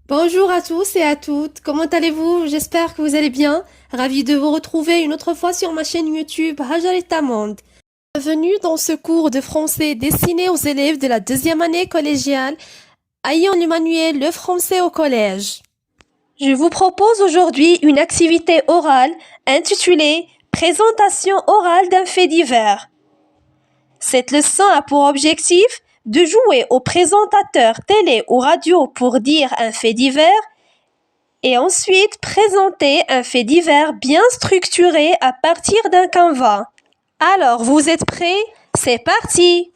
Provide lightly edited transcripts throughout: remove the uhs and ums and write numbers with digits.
Bonjour à tous et à toutes, comment allez-vous? J'espère que vous allez bien. Ravi de vous retrouver une autre fois sur ma chaîne YouTube Hajar et Tamand. Bienvenue dans ce cours de français destiné aux élèves de la deuxième année collégiale ayant le manuel Le français au collège. Je vous propose aujourd'hui une activité orale intitulée Présentation orale d'un fait divers. Cette leçon a pour objectif de jouer au présentateur télé ou radio pour dire un fait divers et ensuite présenter un fait divers bien structuré à partir d'un canevas. Alors, vous êtes prêts? C'est parti!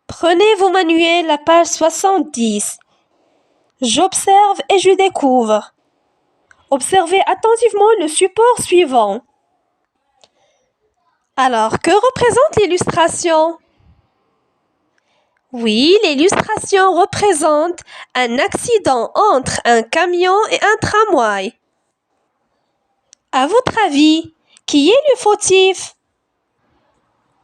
Prenez vos manuels à page 70. J'observe et je découvre. Observez attentivement le support suivant. Alors, que représente l'illustration? Oui, l'illustration représente un accident entre un camion et un tramway. À votre avis, qui est le fautif?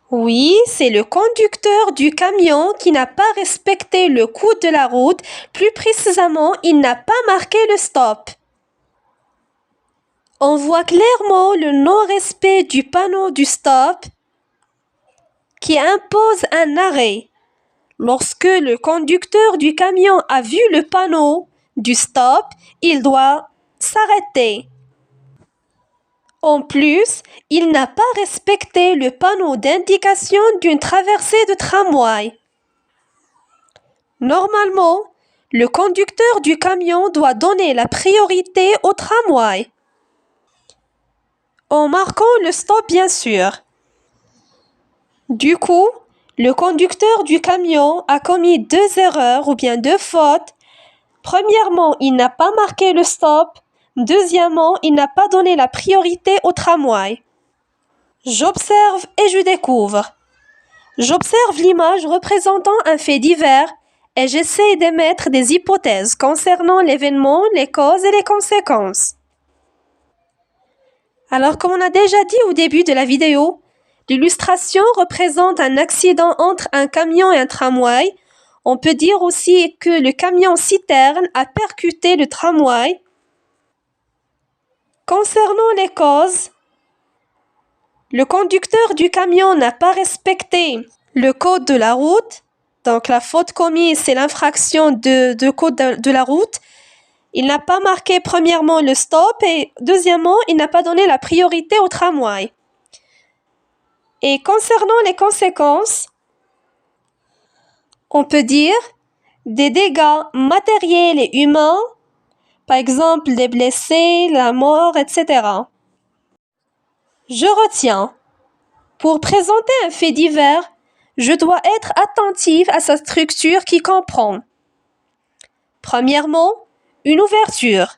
Oui, c'est le conducteur du camion qui n'a pas respecté le code de la route. Plus précisément, il n'a pas marqué le stop. On voit clairement le non-respect du panneau du stop qui impose un arrêt. Lorsque le conducteur du camion a vu le panneau du stop, il doit s'arrêter. En plus, il n'a pas respecté le panneau d'indication d'une traversée de tramway. Normalement, le conducteur du camion doit donner la priorité au tramway, en marquant le stop bien sûr. Du coup, le conducteur du camion a commis deux erreurs ou bien deux fautes. Premièrement, il n'a pas marqué le stop. Deuxièmement, il n'a pas donné la priorité au tramway. J'observe et je découvre. J'observe l'image représentant un fait divers et j'essaie d'émettre des hypothèses concernant l'événement, les causes et les conséquences. Alors, comme on a déjà dit au début de la vidéo, l'illustration représente un accident entre un camion et un tramway. On peut dire aussi que le camion citerne a percuté le tramway. Concernant les causes, le conducteur du camion n'a pas respecté le code de la route. Donc, la faute commise, c'est l'infraction de code de la route. Il n'a pas marqué premièrement le stop et deuxièmement, il n'a pas donné la priorité au tramway. Et concernant les conséquences, on peut dire des dégâts matériels et humains, par exemple des blessés, la mort, etc. Je retiens. Pour présenter un fait divers, je dois être attentive à sa structure qui comprend. Premièrement, une ouverture.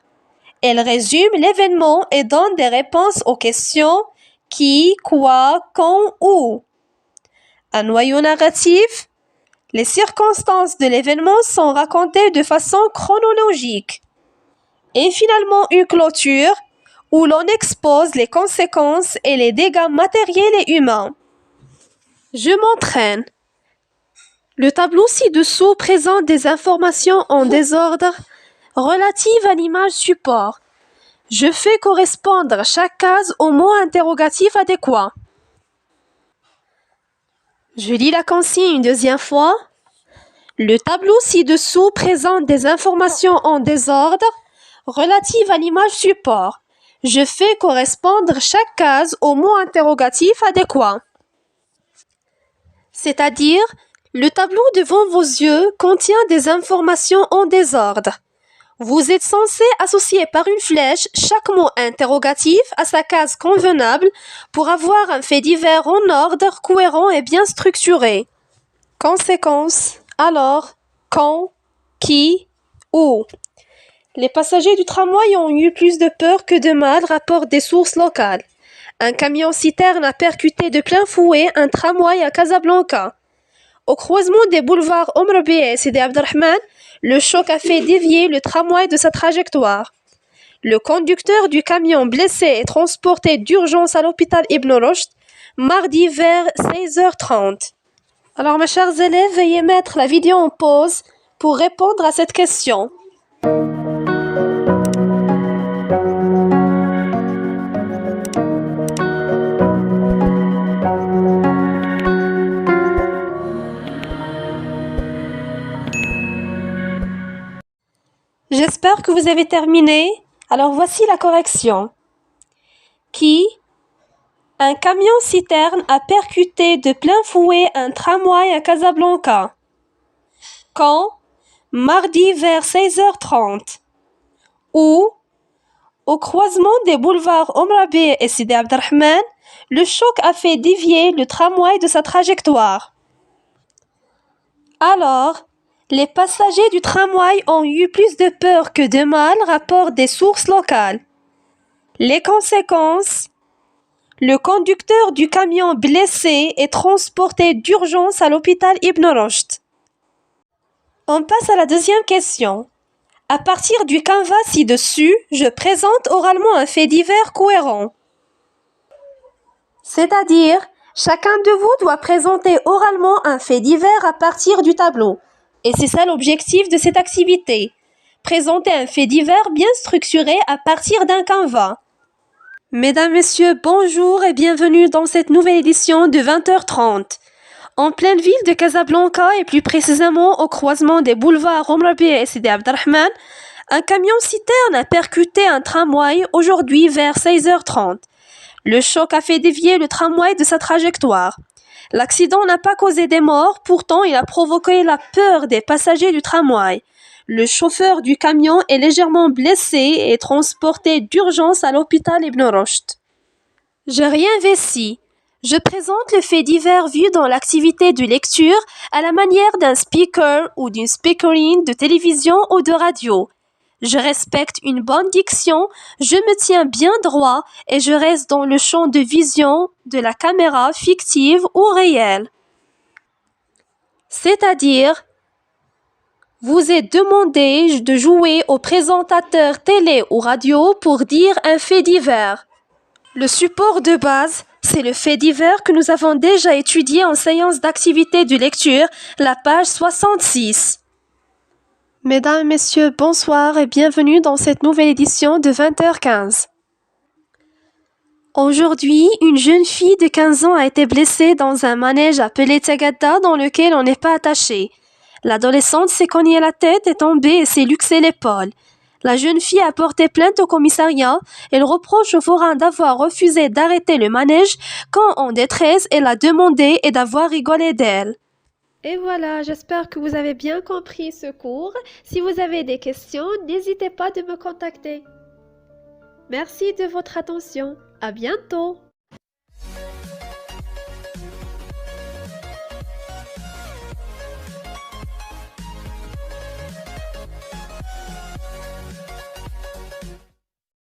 Elle résume l'événement et donne des réponses aux questions qui, quoi, quand, où. Un noyau narratif. Les circonstances de l'événement sont racontées de façon chronologique. Et finalement, une clôture où l'on expose les conséquences et les dégâts matériels et humains. Je m'entraîne. Le tableau ci-dessous présente des informations en désordre relatives à l'image support. Je fais correspondre chaque case au mot interrogatif adéquat. Je lis la consigne une deuxième fois. Le tableau ci-dessous présente des informations en désordre relatives à l'image support. Je fais correspondre chaque case au mot interrogatif adéquat. C'est-à-dire, le tableau devant vos yeux contient des informations en désordre. Vous êtes censé associer par une flèche chaque mot interrogatif à sa case convenable pour avoir un fait divers en ordre cohérent et bien structuré. Conséquences. Alors, quand, qui, où. Les passagers du tramway ont eu plus de peur que de mal, rapportent des sources locales. Un camion citerne a percuté de plein fouet un tramway à Casablanca. Au croisement des boulevards Omar Bey et Sidi Abdelrahman, le choc a fait dévier le tramway de sa trajectoire. Le conducteur du camion blessé est transporté d'urgence à l'hôpital Ibn Rushd, mardi vers 16h30. Alors mes chers élèves, veuillez mettre la vidéo en pause pour répondre à cette question. J'espère que vous avez terminé. Alors voici la correction. Qui? Un camion-citerne a percuté de plein fouet un tramway à Casablanca. Quand? Mardi vers 16h30. Où? Au croisement des boulevards Omrabi et Sidi Abdelrahman, le choc a fait dévier le tramway de sa trajectoire. Alors, les passagers du tramway ont eu plus de peur que de mal, rapportent des sources locales. Les conséquences? Le conducteur du camion blessé est transporté d'urgence à l'hôpital Ibn Rushd. On passe à la deuxième question. À partir du canevas ci-dessus, je présente oralement un fait divers cohérent. C'est-à-dire, chacun de vous doit présenter oralement un fait divers à partir du tableau. Et c'est ça l'objectif de cette activité. Présenter un fait divers bien structuré à partir d'un canevas. Mesdames, Messieurs, bonjour et bienvenue dans cette nouvelle édition de 20h30. En pleine ville de Casablanca et plus précisément au croisement des boulevards Omrabi et Sidi Abdelrahman, un camion-citerne a percuté un tramway aujourd'hui vers 16h30. Le choc a fait dévier le tramway de sa trajectoire. L'accident n'a pas causé des morts, pourtant il a provoqué la peur des passagers du tramway. Le chauffeur du camion est légèrement blessé et transporté d'urgence à l'hôpital Ibn Rushd. Je réinvestis. Je présente le fait divers vu dans l'activité de lecture à la manière d'un speaker ou d'une speakerine de télévision ou de radio. Je respecte une bonne diction, je me tiens bien droit et je reste dans le champ de vision de la caméra fictive ou réelle. C'est-à-dire, vous est demandé de jouer au présentateur télé ou radio pour dire un fait divers. Le support de base, c'est le fait divers que nous avons déjà étudié en séance d'activité de lecture, la page 66. Mesdames et messieurs, bonsoir et bienvenue dans cette nouvelle édition de 20h15. Aujourd'hui, une jeune fille de 15 ans a été blessée dans un manège appelé Tagada dans lequel on n'est pas attaché. L'adolescente s'est cognée la tête, est tombée et s'est luxée l'épaule. La jeune fille a porté plainte au commissariat. Elle reproche au forain d'avoir refusé d'arrêter le manège quand, en détresse, elle a demandé et d'avoir rigolé d'elle. Et voilà, j'espère que vous avez bien compris ce cours. Si vous avez des questions, n'hésitez pas de me contacter. Merci de votre attention. À bientôt.